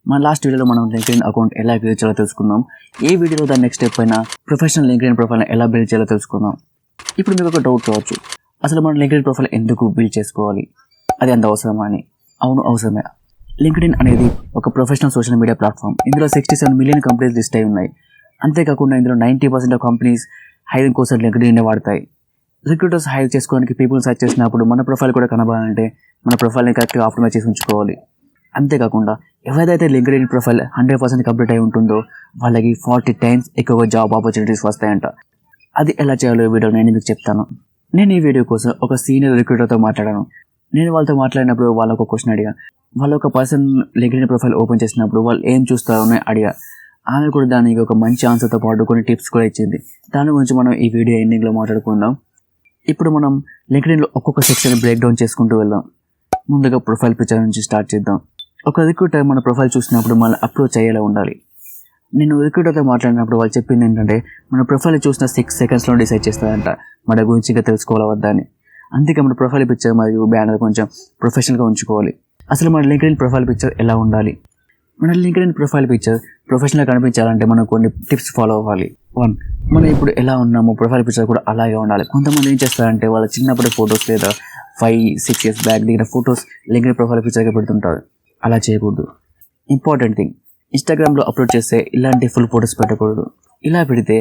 మన లాస్ట్ వీడియోలో మనం లింక్డ్ఇన్ అకౌంట్ ఎలా క్రియేట్ చేయాలో తెలుసుకున్నాం. ఈ వీడియోలో దాని నెక్స్ట్ స్టెప్ అయిన ప్రొఫెషనల్ లింక్డ్ఇన్ ప్రొఫైల్ ఎలా బిల్డ్ చేయాలో తెలుసుకుందాం. ఇప్పుడు మీకు ఒక డౌట్ రావచ్చు, అసలు మనం లింక్డ్ఇన్ ప్రొఫైల్ ఎందుకు బిల్డ్ చేసుకోవాలి, అది అంత అవసరమా అని. అవును, అవసరమే. లింక్డ్ఇన్ అనేది ఒక ప్రొఫెషనల్ సోషల్ మీడియా ప్లాట్ఫామ్. ఇందులో 67 మిలియన్ కంపెనీస్ లిస్ట్ అయి ఉన్నాయి. అంతేకాకుండా ఇందులో 90% ఆఫ్ కంపెనీస్ హైరింగ్ కోసం లింక్డ్ఇన్ వాడతాయి. రిక్రూటర్స్ హైర్ చేసుకోవడానికి పీపుల్ సెర్చ్ చేసినప్పుడు మన ప్రొఫైల్ కూడా కనబడాలంటే మన ప్రొఫైల్ని కరెక్ట్గా ఆప్టిమైజ్ చేసి ఉంచుకోవాలి. అంతేకాకుండా ఎవరైతే లింక్డ్ఇన్ ప్రొఫైల్ 100% కంప్లీట్ అయి ఉంటుందో వాళ్ళకి 40 times ఎక్కువగా జాబ్ ఆపర్చునిటీస్ వస్తాయంట. అది ఎలా చేయాలో ఈ వీడియో నేను మీకు చెప్తాను. నేను ఈ వీడియో కోసం ఒక సీనియర్ రిక్రూటర్తో మాట్లాడాను. నేను వాళ్ళతో మాట్లాడినప్పుడు వాళ్ళ ఒక క్వశ్చన్ అడిగా. వాళ్ళ ఒక పర్సన్ లింక్డ్ఇన్ ప్రొఫైల్ ఓపెన్ చేసినప్పుడు వాళ్ళు ఏం చూస్తారో అని అడిగా. ఆమె కూడా దానికి ఒక మంచి ఆన్సర్తో పాటు కొన్ని టిప్స్ కూడా ఇచ్చింది. దాని గురించి మనం ఈ వీడియో ఎండింగ్లో మాట్లాడుకుందాం. ఇప్పుడు మనం లింక్డ్ఇన్లో ఒక్కొక్క సెక్షన్ బ్రేక్ డౌన్ చేసుకుంటూ వెళ్దాం. ముందుగా ప్రొఫైల్ పిక్చర్ నుంచి స్టార్ట్ చేద్దాం. ఒక రిక్రూటర్ మన ప్రొఫైల్ చూసినప్పుడు మనం అప్రోచ్ అయ్యేలా ఉండాలి. నేను రిక్రూటర్తో మాట్లాడినప్పుడు వాళ్ళు చెప్పింది ఏంటంటే మన ప్రొఫైల్ చూసిన 6 secondsలో డిసైడ్ చేస్తారంట మన గురించి ఇంకా తెలుసుకోవాలా వద్దా అని. అందుకే మన ప్రొఫైల్ పిక్చర్ మరియు బ్యానర్ కొంచెం ప్రొఫెషనల్గా ఉంచుకోవాలి. అసలు మన లింక్డ్ఇన్ ప్రొఫైల్ పిక్చర్ ఎలా ఉండాలి? మన లింక్డ్ఇన్ ప్రొఫైల్ పిక్చర్ ప్రొఫెషనల్గా కనిపించాలంటే మనం కొన్ని టిప్స్ ఫాలో అవ్వాలి. 1, మనం ఇప్పుడు ఎలా ఉన్నామో ప్రొఫైల్ పిక్చర్ కూడా అలాగే ఉండాలి. కొంతమంది ఏం చేస్తారంటే వాళ్ళ చిన్నప్పటి ఫొటోస్ లేదా 5-6 years బ్యాక్ దిగిన ఫొటోస్ లింక్డ్ఇన్ ప్రొఫైల్ పిక్చర్గా పెడుతుంటారు. అలా చేయకూడదు. ఇంపార్టెంట్ థింగ్, ఇన్స్టాగ్రామ్లో అప్లోడ్ చేస్తే ఇలాంటి ఫుల్ ఫొటోస్ పెట్టకూడదు. ఇలా పెడితే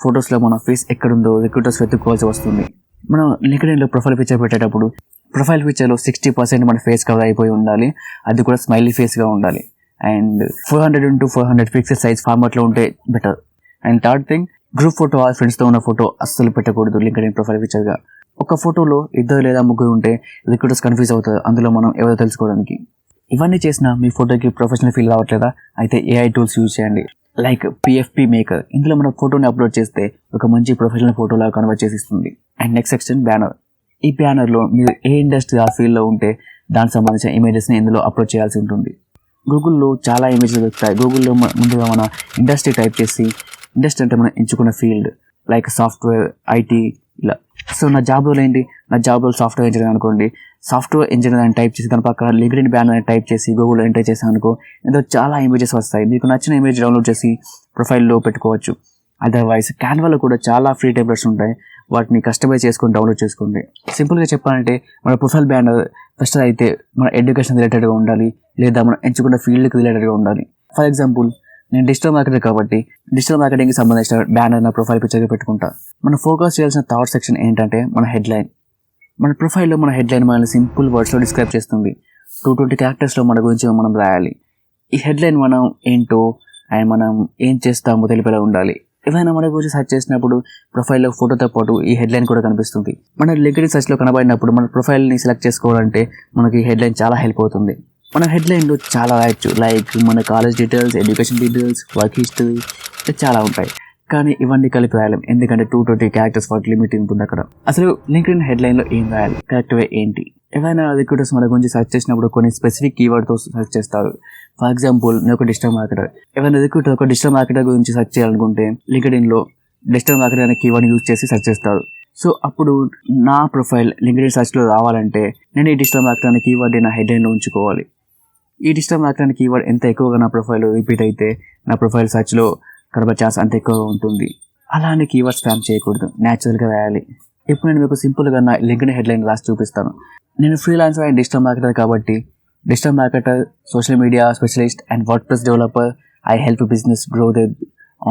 ఫొటోస్లో మన ఫేస్ ఎక్కడుందో రిక్రూటర్స్ వెతుక్కోవాల్సి వస్తుంది. మనం లింక్డ్ఇన్లో ప్రొఫైల్ పిక్చర్ పెట్టేటప్పుడు ప్రొఫైల్ పిక్చర్లో 60% మన ఫేస్ కవర్ అయిపోయి ఉండాలి. అది కూడా స్మైలీ ఫేస్గా ఉండాలి. అండ్ 400x400 పిక్సెల్ సైజ్ ఫార్మాట్లో ఉంటే better. And third thing, group photo ఆ ఫ్రెండ్స్తో ఉన్న ఫోటో అస్సలు పెట్టకూడదు లింక్డ్ఇన్ ప్రొఫైల్ పిక్చర్గా. ఒక ఫోటోలో 2 లేదా 3 ఉంటే రిక్రూటర్స్ కన్ఫ్యూజ్ అవుతారు అందులో మనం ఎవరో తెలుసుకోవడానికి. ఇవన్నీ చేసినా మీ ఫోటోకి ప్రొఫెషనల్ ఫీల్ రావట్లేదా? అయితే AI టూల్స్ యూజ్ చేయండి, లైక్ PFP మేకర్. ఇందులో మన ఫోటోని అప్లోడ్ చేస్తే ఒక మంచి ప్రొఫెషనల్ ఫోటోలా కన్వర్ట్ చేసి ఇస్తుంది. And next section banner. ఈ బ్యానర్లో మీరు ఏ ఇండస్ట్రీ ఆ ఫీల్డ్లో ఉంటే దానికి సంబంధించిన ఇమేజెస్ని ఇందులో అప్లోడ్ చేయాల్సి ఉంటుంది. గూగుల్లో చాలా ఇమేజెస్ దొరుకుతాయి. గూగుల్లో ముందుగా మన ఇండస్ట్రీ టైప్ చేసి, ఇండస్ట్రీ అంటే మనం ఎంచుకున్న ఫీల్డ్ లైక్ సాఫ్ట్వేర్, IT ఇలా. సో నా జాబ్ రోల్ ఏంటి? నా జాబ్ రోల్ సాఫ్ట్వేర్ ఇంజనీర్ అనుకోండి. సాఫ్ట్వేర్ ఇంజనీర్ అని టైప్ చేసి దాని పక్కన లింక్డ్ఇన్ బ్యానర్ అని టైప్ చేసి గూగుల్లో ఎంటర్ చేసాను అనుకో, ఇందులో చాలా ఇమేజెస్ వస్తాయి. మీకు నచ్చిన ఇమేజ్ డౌన్లోడ్ చేసి ప్రొఫైల్లో పెట్టుకోవచ్చు. అదర్వైజ్ క్యాన్వాలో కూడా చాలా ఫ్రీ టెంప్లెట్స్ ఉంటాయి. వాటిని కస్టమైజ్ చేసుకొని డౌన్లోడ్ చేసుకోండి. సింపుల్గా చెప్పాలంటే మన ప్రొఫైల్ బ్యానర్ ఫస్ట్ అయితే మన ఎడ్యుకేషన్ రిలేటెడ్గా ఉండాలి, లేదా మనం ఎంచుకున్న ఫీల్డ్కి రిలేటెడ్గా ఉండాలి. ఫర్ ఎగ్జాంపుల్, నేను డిజిటల్ మార్కెటర్ కాబట్టి డిజిటల్ మార్కెటింగ్కి సంబంధించిన బ్యానర్ నా ప్రొఫైల్ పిక్చర్గా పెట్టుకుంటా. మనం ఫోకస్ చేయాల్సిన థర్డ్ సెక్షన్ ఏంటంటే మన హెడ్లైన్. మన ప్రొఫైల్లో మన హెడ్లైన్ మనల్ని సింపుల్ వర్డ్స్లో డిస్క్రైబ్ చేస్తుంది. 220 charactersలో మన గురించి మనం రాయాలి. ఈ హెడ్లైన్ మనం ఏంటో అండ్ మనం ఏం చేస్తామో తెలిపేలా ఉండాలి. ఏదైనా మన గురించి సెర్చ్ చేసినప్పుడు ప్రొఫైల్లో ఫోటోతో పాటు ఈ హెడ్లైన్ కూడా కనిపిస్తుంది. మన లింక్డ్ఇన్ సెర్చ్లో కనబడినప్పుడు మన ప్రొఫైల్ని సెలెక్ట్ చేసుకోవాలంటే మనకి ఈ హెడ్లైన్ చాలా హెల్ప్ అవుతుంది. మన హెడ్లైన్లో చాలా రాయొచ్చు, లైక్ మన college details, education details, work history, చాలా ఉంటాయి. కానీ ఇవన్నీ కలిపి రాయాలి, ఎందుకంటే 220 characters వాటి లిమిట్ ఉంటుంది అక్కడ. అసలు లింక్డ్ఇన్ హెడ్లైన్లో ఏం రాయాలి, కరెక్ట్ వే ఏంటి? ఏవైనా రిక్రూటర్స్ మన గురించి సెర్చ్ చేసినప్పుడు కొన్ని స్పెసిఫిక్ కీవర్డ్తో సెర్చ్ చేస్తారు. ఫర్ ఎగ్జాంపుల్, నేను ఒక డిజిటల్ మార్కెటర్. ఏమైనా రిక్రూటర్ ఒక డిజిటల్ మార్కెటర్ గురించి సెర్చ్ చేయాలనుకుంటే లింక్డ్ఇన్లో డిజిటల్ మార్కెటర్ అనే కీవర్డ్ యూజ్ చేసి సెర్చ్ చేస్తారు. సో అప్పుడు నా ప్రొఫైల్ లింక్డ్ఇన్ సెర్చ్లో రావాలంటే నేను ఈ డిజిటల్ మార్కెటర్ అనే కీవర్డ్ నా హెడ్లైన్లో ఉంచుకోవాలి. ఈ డిజిటల్ మార్కెటర్ అనే కీవర్డ్ ఎంత ఎక్కువగా నా ప్రొఫైల్ రిపీట్ అయితే నా ప్రొఫైల్ సెర్చ్లో కనబడే ఛాన్స్ అంత ఎక్కువగా ఉంటుంది. అలానే కీవర్డ్ స్పామ్ చేయకూడదు, న్యాచురల్గా రాయాలి. ఇప్పుడు నేను మీకు సింపుల్గా నా లింక్డ్ఇన్ హెడ్లైన్ రాసి చూపిస్తాను. నేను ఫ్రీలాన్సర్ అండ్ డిజిటల్ మార్కెటర్ కాబట్టి digital marketer, social media specialist and WordPress developer. I help business grow the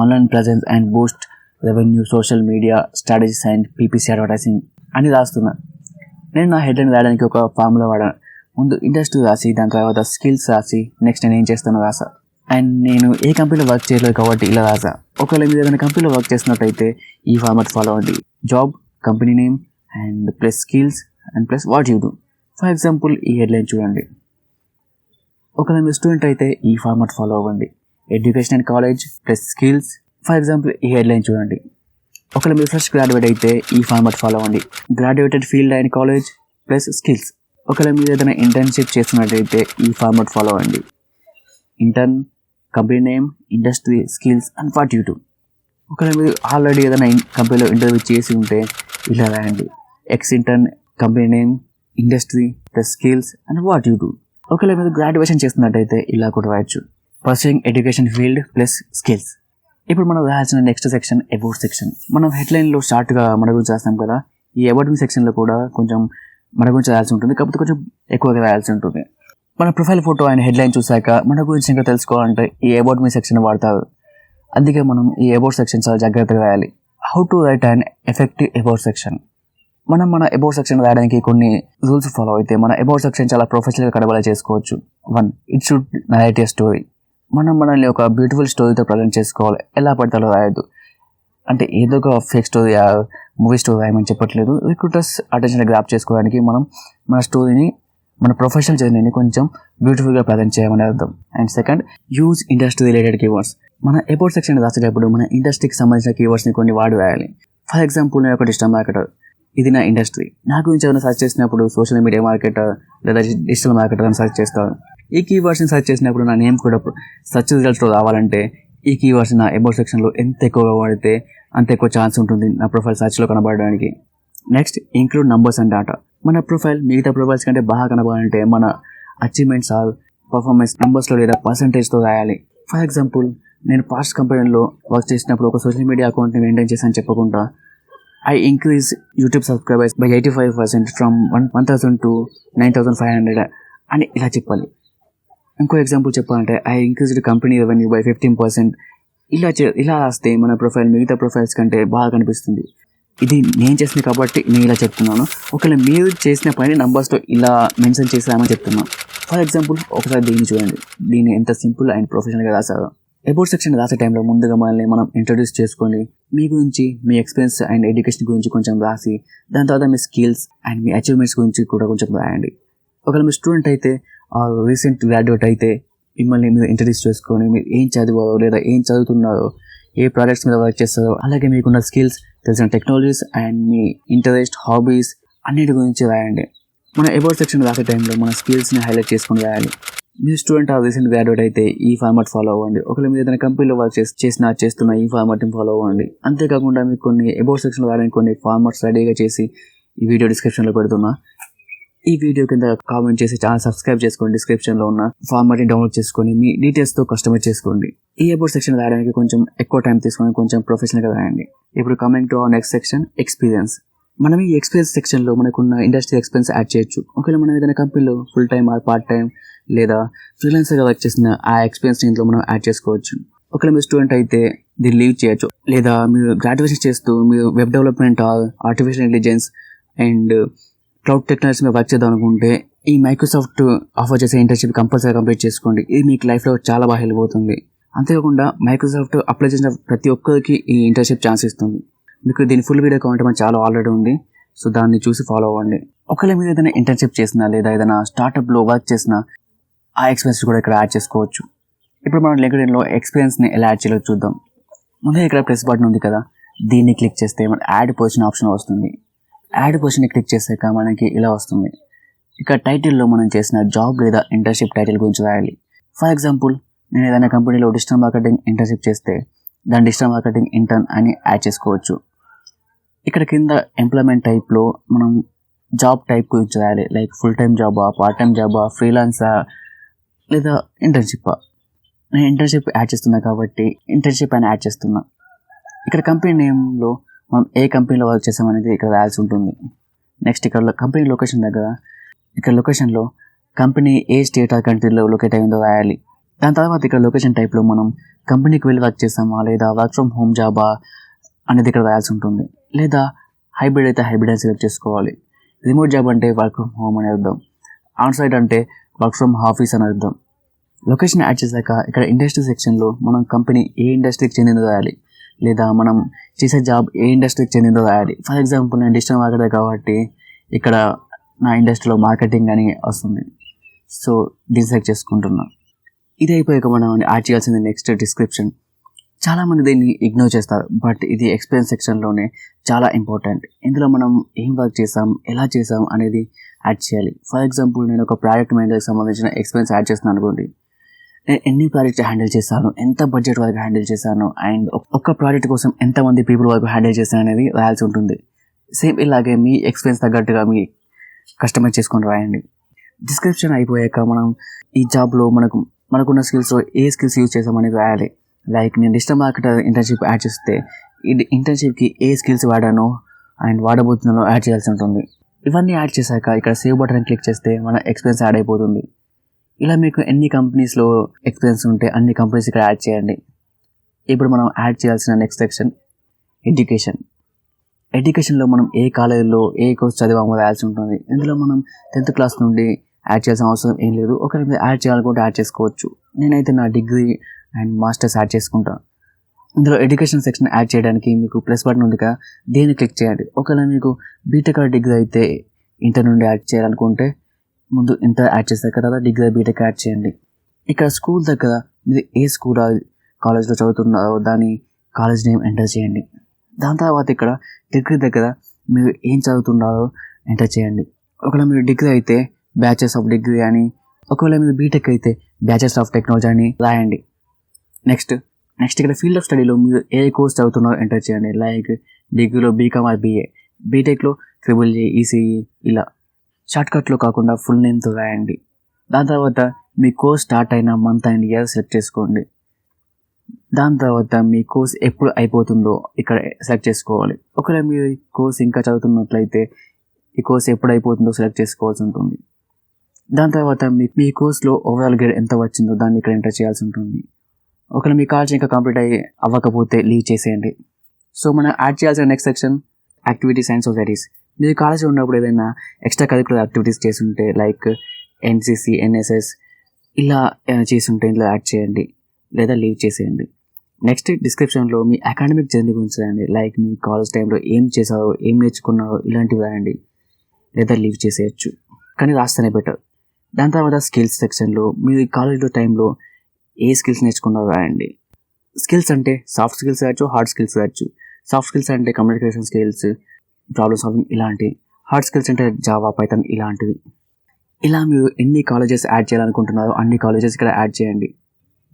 online presence and Boost revenue, social media strategies and PPC advertising అని రాస్తున్నా. నేను నా హెడ్లైన్ రాయడానికి ఒక ఫార్ములా వాడాను. ముందు ఇండస్ట్రీ రాసి, దాని తర్వాత స్కిల్స్ రాసి, నెక్స్ట్ నేను ఏం చేస్తానో రాసా. అండ్ నేను ఏ కంపెనీలో వర్క్ చేయలేదు కాబట్టి ఇలా రాసా. ఒకవేళ మీరు ఏదైనా కంపెనీలో వర్క్ చేసినట్టయితే ఈ ఫార్మాట్ ఫాలో అవ్వండి. Job, company name and plus skills and plus what you do. For example, ఈ హెడ్లైన్ చూడండి. ఒకవేళ మీరు స్టూడెంట్ అయితే ఈ ఫార్మాట్ ఫాలో అవ్వండి. Education and college plus skills. For example, ఈ హెడ్లైన్ చూడండి. ఒకవేళ మీరు ఫస్ట్ గ్రాడ్యుయేట్ అయితే ఈ ఫార్మాట్ ఫాలో అవ్వండి. Graduated field and college plus skills. ఒకవేళ మీరు ఏదైనా ఇంటర్న్షిప్ చేస్తున్నట్టయితే ఈ ఫార్మాట్ ఫాలో అవ్వండి. Intern, company name, industry, skills and what you do. ఒకవేళ మీరు ఆల్రెడీ ఏదైనా కంపెనీలో ఇంటర్వ్యూ చేసి ఉంటే ఇలా రాయండి. X intern, company name, industry plus skills and what you do. ఒకవేళ మీరు గ్రాడ్యుయేషన్ చేస్తున్నట్టయితే ఇలా కూడా రాయొచ్చు. Pursuing education field plus skills. ఇప్పుడు మనం రాయాల్సిన నెక్స్ట్ సెక్షన్ అబౌట్ సెక్షన్. మనం హెడ్లైన్లో షార్ట్గా మన గురించి రాస్తాం కదా, ఈ అబౌట్ మీ సెక్షన్లో కూడా కొంచెం మన గురించి రాయాల్సి ఉంటుంది, కాకపోతే కొంచెం ఎక్కువగా రాయాల్సి ఉంటుంది. మన ప్రొఫైల్ ఫోటో అండ్ హెడ్లైన్ చూసాక మన గురించి ఇంకా తెలుసుకోవాలంటే ఈ అబౌట్ మీ సెక్షన్ వాడతారు. అందుకే మనం ఈ అబౌట్ సెక్షన్ చాలా జాగ్రత్తగా రాయాలి. How to right and effective about section. మనం మన అబౌట్ సెక్షన్ రాయడానికి కొన్ని రూల్స్ ఫాలో అయితే మన అబౌట్ సెక్షన్ చాలా ప్రొఫెషనల్గా కనబడే చేసుకోవచ్చు. 1. It should narrate a story. మనం మనల్ని ఒక బ్యూటిఫుల్ స్టోరీతో ప్రజెంట్ చేసుకోవాలి. ఎలా పడితే అలా రాయద్దు. అంటే ఏదో ఒక ఫేక్ స్టోరీ మూవీ స్టోరీ రాయమని చెప్పట్లేదు. రిక్రూటర్స్ అటెన్షన్ గ్రాప్ చేసుకోవడానికి మనం మన స్టోరీని, మన ప్రొఫెషనల్ జర్నీని కొంచెం బ్యూటిఫుల్గా ప్రజెంట్ చేయమని అర్థం. And second, use industry related keywords. మన అబౌట్ సెక్షన్ రాసేటప్పుడు మన ఇండస్ట్రీకి సంబంధించిన కీవర్డ్స్ని కొన్ని వాడి రాయాలి. ఫర్ ఎగ్జాంపుల్, నేను ఒక డిజిటల్ మార్కెటర్, ఇది నా ఇండస్ట్రీ. నా గురించి ఏమైనా సర్చ్ చేసినప్పుడు సోషల్ మీడియా మార్కెటర్ లేదా డిజిటల్ మార్కెటర్ అని సర్చ్ చేస్తాను. ఈ కీవర్డ్స్ని సర్చ్ చేసినప్పుడు నా నేమ్ కూడా సర్చ్ రిజల్ట్స్లో రావాలంటే ఈ కీవర్డ్స్ నా అబౌట్ సెక్షన్లో ఎంత ఎక్కువగా వాడితే అంత ఎక్కువ ఛాన్స్ ఉంటుంది నా ప్రొఫైల్ సర్చ్లో కనబడడానికి. Next, include numbers and data. మన ప్రొఫైల్ మిగతా ప్రొఫైల్స్ కంటే బాగా కనబడాలంటే మన అచీవ్మెంట్స్ ఆర్ పర్ఫార్మెన్స్ నెంబర్స్లో లేదా పర్సంటేజ్తో రాయాలి. ఫర్ ఎగ్జాంపుల్, నేను పాస్ట్ కంపెనీలో వర్క్ చేసినప్పుడు ఒక సోషల్ మీడియా అకౌంట్ని మెయింటైన్ చేశాను చెప్పకుండా I increased YouTube subscribers by 85% from 1,000 to 9,500 అని ఇలా చెప్పాలి. ఇంకో ఎగ్జాంపుల్ చెప్పాలంటే I increased company revenue by 15%. ఇలా రాస్తే మన ప్రొఫైల్ మిగతా ప్రొఫైల్స్ కంటే బాగా కనిపిస్తుంది. ఇది నేను చేసింది కాబట్టి నేను ఇలా చెప్తున్నాను. ఒకవేళ మీరు చేసిన పని నంబర్స్తో ఇలా మెన్షన్ చేసామని చెప్తున్నాను. ఫర్ ఎగ్జాంపుల్, ఒకసారి దీన్ని చూడండి. దీన్ని ఎంత సింపుల్ అండ్ ప్రొఫెషనల్గా రాశారు. అబౌట్ సెక్షన్ రాసే టైంలో ముందుగా మనల్ని మనం ఇంట్రడ్యూస్ చేసుకొని మీ గురించి, మీ ఎక్స్పీరియన్స్ అండ్ ఎడ్యుకేషన్ గురించి కొంచెం రాసి, దాని తర్వాత మీ స్కిల్స్ అండ్ మీ అచీవ్మెంట్స్ గురించి కూడా కొంచెం రాయండి. ఒకవేళ మీ స్టూడెంట్ అయితే రీసెంట్ గ్రాడ్యుయేట్ అయితే మిమ్మల్ని మీరు ఇంట్రడ్యూస్ చేసుకొని మీరు ఏం చదివారో లేదా ఏం చదువుతున్నారో, ఏ ప్రాజెక్ట్స్ మీద వర్క్ చేస్తారో, అలాగే మీకున్న స్కిల్స్, తెలిసిన technologies and me interest, hobbies అన్నిటి గురించి రాయండి. మన అబౌట్ సెక్షన్ రాసే టైంలో మన స్కిల్స్ని హైలైట్ చేసుకొని రాయాలి. మీ స్టూడెంట్ రీసెంట్ గ్రాడ్యుయేట్ అయితే ఈ ఫార్మాట్ ఫాలో అవ్వండి. ఒకవేళ మీరు ఏదైనా కంపెనీలో వర్క్ చేస్తున్న ఈ ఫార్మాట్ని ఫాలో అవ్వండి. అంతేకాకుండా మీకు కొన్ని అబౌట్ సెక్షన్లో రాయడానికి కొన్ని ఫార్మాట్స్ రెడీగా చేసి ఈ వీడియో డిస్క్రిప్షన్లో పెడుతున్నా. ఈ వీడియో కింద కామెంట్ చేసి ఛానల్ సబ్స్క్రైబ్ చేసుకోండి. డిస్క్రిప్షన్లో ఉన్న ఫార్మాట్ని డౌన్లోడ్ చేసుకొని మీ డీటెయిల్స్తో కస్టమైజ్ చేసుకోండి. ఈ అబౌట్ సెక్షన్ రాయడానికి కొంచెం ఎక్కువ టైం తీసుకొని కొంచెం ప్రొఫెషనల్గా రాయండి. ఇప్పుడు coming to our next section, experience. మనం ఈ ఎక్స్పీరియన్స్ సెక్షన్లో మనకున్న ఇండస్ట్రీ ఎక్స్పీరియన్స్ యాడ్ చేయొచ్చు. ఒకవేళ మనం ఏదైనా కంపెనీలో full time or part time లేదా ఫ్రీలాన్సర్గా వర్క్ చేసిన ఆ ఎక్స్పీరియన్స్ ఇందులో మనం యాడ్ చేసుకోవచ్చు. ఒకవేళ మీరు స్టూడెంట్ అయితే దీన్ని లీవ్ చేయొచ్చు. లేదా మీరు గ్రాడ్యుయేషన్ చేస్తూ మీరు web development, artificial intelligence and cloud technology మీద వర్క్ చేద్దాం అనుకుంటే ఈ మైక్రోసాఫ్ట్ ఆఫర్ చేసే ఇంటర్న్షిప్ కంపల్సరీ కంప్లీట్ చేసుకోండి. ఇది మీకు లైఫ్లో చాలా బాగా హెల్ప్ అవుతుంది. అంతేకాకుండా మైక్రోసాఫ్ట్ అప్లై చేసిన ప్రతి ఒక్కరికి ఈ ఇంటర్న్షిప్ ఛాన్స్ ఇస్తుంది. మీకు దీని ఫుల్ వీడియో కావాలంటే మన చాలా ఆల్రెడీ ఉంది, సో దాన్ని చూసి ఫాలో అవ్వండి. ఒకవేళ మీరు ఏదైనా ఇంటర్న్షిప్ చేసినా లేదా ఏదైనా స్టార్టప్లో వర్క్ చేసినా ఆ ఎక్స్పీరియన్స్ కూడా ఇక్కడ యాడ్ చేసుకోవచ్చు. ఇప్పుడు మనం లింక్డ్ఇన్లో ఎక్స్పీరియన్స్ని ఎలా యాడ్ చేయాలో చూద్దాం. ముందే ఇక్కడ ప్లస్ బటన్ ఉంది కదా, దీన్ని క్లిక్ చేస్తే మన యాడ్ పొజిషన్ ఆప్షన్ వస్తుంది. యాడ్ పొజిషన్ని క్లిక్ చేసాక మనకి ఇలా వస్తుంది. ఇక్కడ టైటిల్లో మనం చేసిన జాబ్ లేదా ఇంటర్న్షిప్ టైటిల్ గురించి రాయాలి. ఫర్ ఎగ్జాంపుల్, నేను ఏదైనా కంపెనీలో డిజిటల్ మార్కెటింగ్ ఇంటర్న్షిప్ చేస్తే దాని డిజిటల్ మార్కెటింగ్ ఇంటర్న్ అని యాడ్ చేసుకోవచ్చు. ఇక్కడ కింద ఎంప్లాయ్మెంట్ టైప్లో మనం జాబ్ టైప్ గురించి రాయాలి. లైక్ ఫుల్ టైమ్ జాబా, పార్ట్ టైమ్ జాబా, ఫ్రీలాన్సా లేదా ఇంటర్న్షిప్. నేను ఇంటర్న్షిప్ యాడ్ చేస్తున్నా కాబట్టి ఇంటర్న్షిప్ అని యాడ్ చేస్తున్నా. ఇక్కడ కంపెనీ నేమ్లో మనం ఏ కంపెనీలో వర్క్ చేసామనేది ఇక్కడ రాయాల్సి ఉంటుంది. నెక్స్ట్ ఇక్కడ కంపెనీ లొకేషన్ దగ్గర ఇక్కడ లొకేషన్లో కంపెనీ ఏ స్టేట్ ఆర్ కంట్రీలో లొకేట్ అయిందో రాయాలి. దాని తర్వాత ఇక్కడ లొకేషన్ టైప్లో మనం కంపెనీకి వెళ్ళి వర్క్ చేసామా లేదా వర్క్ ఫ్రమ్ హోమ్ జాబా అనేది ఇక్కడ రాయాల్సి ఉంటుంది. లేదా హైబ్రిడ్ అయితే హైబ్రిడ్ అని సెలెక్ట్ చేసుకోవాలి. రిమోట్ జాబ్ అంటే వర్క్ ఫ్రమ్ హోమ్ అని అర్థం. ఆన్ సైట్ అంటే వర్క్ ఫ్రమ్ ఆఫీస్ అని అర్థం. లొకేషన్ యాడ్ చేశాక ఇక్కడ ఇండస్ట్రీ సెక్షన్లో మనం కంపెనీ ఏ ఇండస్ట్రీకి చెందిందో రాయాలి, లేదా మనం చేసే జాబ్ ఏ ఇండస్ట్రీకి చెందిందో రాయాలి. ఫర్ ఎగ్జాంపుల్, నేను డిజిటల్ మార్కెటర్ కాబట్టి ఇక్కడ నా ఇండస్ట్రీలో మార్కెటింగ్ అని వస్తుంది, సో దీన్ని సెలెక్ట్ చేసుకుంటున్నా. ఇది అయిపోయాక మనం యాడ్ చేయాల్సింది నెక్స్ట్ డిస్క్రిప్షన్. చాలామంది దీన్ని ఇగ్నోర్ చేస్తారు, బట్ ఇది ఎక్స్పీరియన్స్ సెక్షన్లోనే చాలా ఇంపార్టెంట్. ఇందులో మనం ఏం వర్క్ చేసాం, ఎలా చేసాం అనేది యాడ్ చేయాలి. ఫర్ ఎగ్జాంపుల్, నేను ఒక ప్రాజెక్ట్ మేనేజర్కి సంబంధించిన ఎక్స్పీరియన్స్ యాడ్ చేస్తున్నాను అనుకోండి. నేను ఎన్ని ప్రాజెక్ట్స్ హ్యాండిల్ చేశాను, ఎంత బడ్జెట్ వరకు హ్యాండిల్ చేశాను, అండ్ ఒక్క ప్రాజెక్ట్ కోసం ఎంతమంది పీపుల్ వరకు హ్యాండిల్ చేశాను అనేది రాయాల్సి ఉంటుంది. సేమ్ ఇలాగే మీ ఎక్స్పీరియన్స్ తగ్గట్టుగా మీ కస్టమైజ్ చేసుకొని రాయండి. డిస్క్రిప్షన్ అయిపోయాక మనం ఈ జాబ్లో మనకున్న స్కిల్స్లో ఏ స్కిల్స్ యూజ్ చేసామనేది రాయాలి. లైక్ నేను డిజిటల్ మార్కెటర్ ఇంటర్న్షిప్ యాడ్ చేస్తే ఇది ఇంటర్న్షిప్కి ఏ స్కిల్స్ వాడానో అండ్ వాడబోతున్నానో యాడ్ చేయాల్సి ఉంటుంది. ఇవన్నీ యాడ్ చేశాక ఇక్కడ సేవ్ బటన్ క్లిక్ చేస్తే మన ఎక్స్పీరియన్స్ యాడ్ అయిపోతుంది. ఇలా మీకు ఎన్ని కంపెనీస్లో ఎక్స్పీరియన్స్ ఉంటే అన్ని కంపెనీస్ ఇక్కడ యాడ్ చేయండి. ఇప్పుడు మనం యాడ్ చేయాల్సిన నెక్స్ట్ సెక్షన్ ఎడ్యుకేషన్. ఎడ్యుకేషన్లో మనం ఏ కాలేజీలో ఏ కోర్స్ చదివామో రాయాల్సి ఉంటుంది. ఇందులో మనం 10th క్లాస్ నుండి యాడ్ చేయాల్సిన అవసరం ఏం లేదు. ఒకరి మీద యాడ్ చేయాలనుకుంటే యాడ్ చేసుకోవచ్చు. నేనైతే నా డిగ్రీ అండ్ మాస్టర్స్ యాడ్ చేసుకుంటాను. ఇందులో ఎడ్యుకేషన్ సెక్షన్ యాడ్ చేయడానికి మీకు ప్లస్ బటన్ ఉంది కదా, దేన్ని క్లిక్ చేయండి. ఒకవేళ మీకు బీటెక్ డిగ్రీ అయితే ఇంటర్ నుండి యాడ్ చేయాలనుకుంటే ముందు ఇంటర్ యాడ్ చేశాక తర్వాత డిగ్రీ బీటెక్ యాడ్ చేయండి. ఇక్కడ స్కూల్ దగ్గర మీరు ఏ స్కూల్ కాలేజ్లో చదువుతున్నారో దాని కాలేజ్ నేమ్ ఎంటర్ చేయండి. దాని తర్వాత ఇక్కడ డిగ్రీ దగ్గర మీరు ఏం చదువుతున్నారో ఎంటర్ చేయండి. ఒకవేళ మీరు డిగ్రీ అయితే బ్యాచెస్ ఆఫ్ డిగ్రీ అని, ఒకవేళ మీరు బీటెక్ అయితే బ్యాచెస్ ఆఫ్ టెక్నాలజీ అని రాయండి. నెక్స్ట్ ఇక్కడ ఫీల్డ్ ఆఫ్ స్టడీలో మీరు ఏ కోర్స్ చదువుతున్నారో ఎంటర్ చేయండి. లైక్ డిగ్రీలో బీకామ్ ఆర్ బీఏ, బీటెక్లో ట్రిపుల్-ఏ, ఈసీఈ ఇలా షార్ట్కట్లో కాకుండా ఫుల్ నేమ్తో రాయండి. దాని తర్వాత మీ కోర్స్ స్టార్ట్ అయిన మంత్ అండ్ ఇయర్ సెలెక్ట్ చేసుకోండి. దాని తర్వాత మీ కోర్స్ ఎప్పుడు అయిపోతుందో ఇక్కడ సెలెక్ట్ చేసుకోవాలి. ఒకవేళ మీరు ఈ కోర్స్ ఇంకా చదువుతున్నట్లయితే ఈ కోర్స్ ఎప్పుడు అయిపోతుందో సెలెక్ట్ చేసుకోవాల్సి ఉంటుంది. దాని తర్వాత మీ కోర్స్లో ఓవరాల్ గ్రేడ్ ఎంత వచ్చిందో దాన్ని ఇక్కడ ఎంటర్ చేయాల్సి ఉంటుంది. ఒకవేళ మీ కాలేజ్ ఇంకా కంప్లీట్ అవ్వకపోతే లీవ్ చేసేయండి. సో మనం యాడ్ చేయాల్సిన next section activities and societies. మీరు కాలేజ్లో ఉన్నప్పుడు ఏదైనా ఎక్స్ట్రా కరికులర్ యాక్టివిటీస్ చేస్తుంటే లైక్ ఎన్సీసీ, ఎన్ఎస్ఎస్ ఇలా ఏమైనా చేస్తుంటే ఇందులో యాడ్ చేయండి లేదా లీవ్ చేసేయండి. నెక్స్ట్ డిస్క్రిప్షన్లో మీ అకాడమిక్ జర్నీ గురించి రాయండి. లైక్ మీ కాలేజ్ టైంలో ఏం చేసారో, ఏం నేర్చుకున్నారో ఇలాంటివి రాయండి లేదా లీవ్ చేసేయచ్చు, కానీ రాస్తేనే బెటర్. దాని తర్వాత స్కిల్స్ సెక్షన్లో మీరు ఈ కాలేజ్లో టైంలో ఏ స్కిల్స్ నేర్చుకున్నారో రాయండి. స్కిల్స్ అంటే సాఫ్ట్ స్కిల్స్ కావచ్చు, హార్డ్ స్కిల్స్ కావచ్చు. సాఫ్ట్ స్కిల్స్ అంటే కమ్యూనికేషన్ స్కిల్స్, ప్రాబ్లమ్ సాల్వింగ్ ఇలాంటివి. హార్డ్ స్కిల్స్ అంటే జావా, పైథాన్ ఇలాంటివి. ఇలా మీరు ఎన్ని కాలేజెస్ యాడ్ చేయాలనుకుంటున్నారో అన్ని కాలేజెస్ ఇక్కడ యాడ్ చేయండి.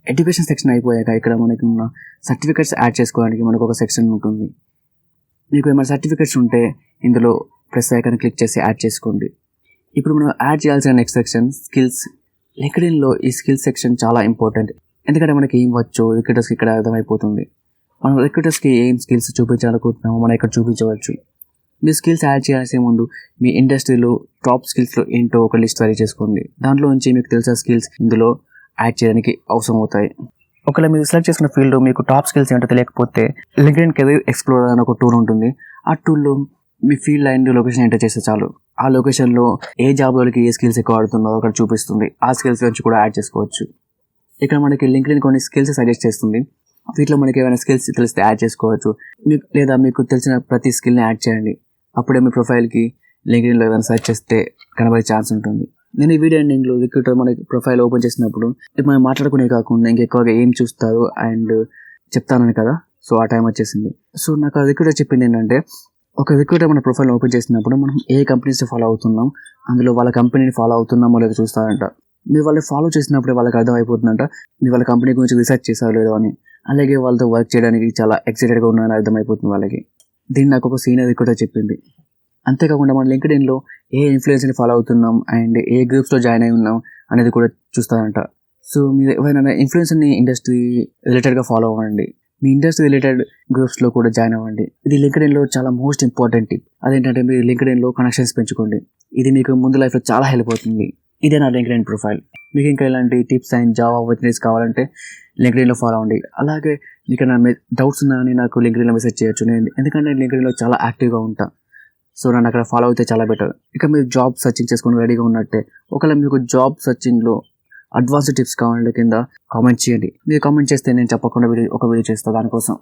ఎడ్యుకేషన్ సెక్షన్ అయిపోయాక ఇక్కడ మనకి ఉన్న సర్టిఫికేట్స్ యాడ్ చేసుకోవడానికి మనకు ఒక సెక్షన్ ఉంటుంది. మీకు ఏమైనా సర్టిఫికేట్స్ ఉంటే ఇందులో ప్రెస్ ఐకాన్ క్లిక్ చేసి యాడ్ చేసుకోండి. ఇప్పుడు మనం యాడ్ చేయాల్సిన నెక్స్ట్ సెక్షన్ స్కిల్స్. లింక్డ్ఇన్లో ఈ స్కిల్స్ సెక్షన్ చాలా ఇంపార్టెంట్. ఎందుకంటే మనకి ఏం వచ్చో రిక్రూటర్స్కి ఇక్కడ అర్థమైపోతుంది. మనం రిక్రూటర్స్కి ఏం స్కిల్స్ చూపించాలనుకుంటున్నామో మనం ఇక్కడ చూపించవచ్చు. మీ స్కిల్స్ యాడ్ చేయాల్సే ముందు మీ ఇండస్ట్రీలో టాప్ స్కిల్స్లో ఏంటో ఒక లిస్ట్ రెడీ చేసుకోండి. దాంట్లో నుంచి మీకు తెలిసిన స్కిల్స్ ఇందులో యాడ్ చేయడానికి అవసరం అవుతాయి. ఒకవేళ మీరు సెలెక్ట్ చేసుకున్న ఫీల్డ్లో మీకు టాప్ స్కిల్స్ ఏంటో తెలియకపోతే లింక్డ్ఇన్ కెరీర్ ఎక్స్ప్లోరర్ అని ఒక టూల్ ఉంటుంది. ఆ టూల్లో మీ ఫీల్డ్ అండ్ లొకేషన్ ఎంటర్ చేస్తే చాలు. ఆ లొకేషన్లో ఏ జాబ్ వాళ్ళకి ఏ స్కిల్స్ ఎక్కువ ఆడుతుందో అక్కడ చూపిస్తుంది. ఆ స్కిల్స్ నుంచి కూడా యాడ్ చేసుకోవచ్చు. ఇక్కడ మనకి లింక్డ్ఇన్ కొన్ని స్కిల్స్ సజెస్ట్ చేస్తుంది. వీటిలో మనకి ఏమైనా స్కిల్స్ తెలిస్తే యాడ్ చేసుకోవచ్చు. లేదా మీకు తెలిసిన ప్రతి స్కిల్ని యాడ్ చేయండి. అప్పుడే మీ ప్రొఫైల్కి లింక్డ్ఇన్లో ఏమైనా సెర్చ్ చేస్తే కనబడే ఛాన్స్ ఉంటుంది. నేను ఈ వీడియో ఎండింగ్లో రిక్రూటర్ మనకి ప్రొఫైల్ ఓపెన్ చేసినప్పుడు మనం మాట్లాడుకునే కాకుండా ఇంకెక్కువగా ఏం చూస్తారు అండ్ చెప్తానని కదా, సో ఆ టైం వచ్చేసింది. సో నాకు ఆ రిక్రూటర్ చెప్పింది ఏంటంటే, ఒక రిక్రూటర్ మన ప్రొఫైల్ ఓపెన్ చేసినప్పుడు మనం ఏ కంపెనీస్ ఫాలో అవుతున్నాం, అందులో వాళ్ళ కంపెనీని ఫాలో అవుతున్నామో లేదో చూస్తారంట. మీరు వాళ్ళు ఫాలో చేసినప్పుడే వాళ్ళకి అర్థమైపోతుందంట మీరు వాళ్ళ కంపెనీ గురించి రీసెర్చ్ చేశారో లేదో అని. అలాగే వాళ్ళతో వర్క్ చేయడానికి చాలా ఎక్సైటెడ్గా ఉన్నారని అర్థమైపోతుంది వాళ్ళకి. దీన్ని నాకు ఒక సీనియర్ రిక్రూటర్ చెప్పింది. అంతేకాకుండా మన లింక్డ్ఇన్లో ఏ ఇన్ఫ్లుయెన్సర్ని ఫాలో అవుతున్నాం అండ్ ఏ గ్రూప్స్లో జాయిన్ అయి ఉన్నాం అనేది కూడా చూస్తారంట. సో మీరు ఎవరైనా ఇన్ఫ్లుయెన్సర్ని ఇండస్ట్రీ రిలేటెడ్గా ఫాలో అవ్వండి. మీ ఇండస్ట్రీ రిలేటెడ్ గ్రూప్స్లో కూడా జాయిన్ అవ్వండి. ఇది లింక్డ్ఇన్లో చాలా మోస్ట్ ఇంపార్టెంట్ టిప్. అదేంటంటే మీరు లింక్డ్ఇన్లో కనెక్షన్స్ పెంచుకోండి. ఇది మీకు ముందు లైఫ్లో చాలా హెల్ప్ అవుతుంది. ఇదే నా లింక్డ్ఇన్ ప్రొఫైల్. మీకు ఇంకా ఇలాంటి టిప్స్ అండ్ జాబ్ ఆపర్చునిటీస్ కావాలంటే లింక్డ్ఇన్లో ఫాలో అవ్వండి. అలాగే మీకు నా డౌట్స్ ఉన్నాయని నాకు లింక్డ్ఇన్లో మెసేజ్ చేయొచ్చు. ఎందుకంటే నేను లింక్డ్ఇన్లో చాలా యాక్టివ్గా ఉంటాను. సో నన్ను అక్కడ ఫాలో అయితే చాలా బెటర్. ఇక మీరు జాబ్ సర్చింగ్ చేసుకుని రెడీగా ఉన్నట్టే. ఒకవేళ మీకు జాబ్ సర్చింగ్లో అడ్వాన్స్డ్ టిప్స్ కావాలంటే కింద కామెంట్ చేయండి. మీరు కామెంట్ చేస్తే నేను చెప్పకుండా ఒక వీడియో చేస్తాను దానికోసం.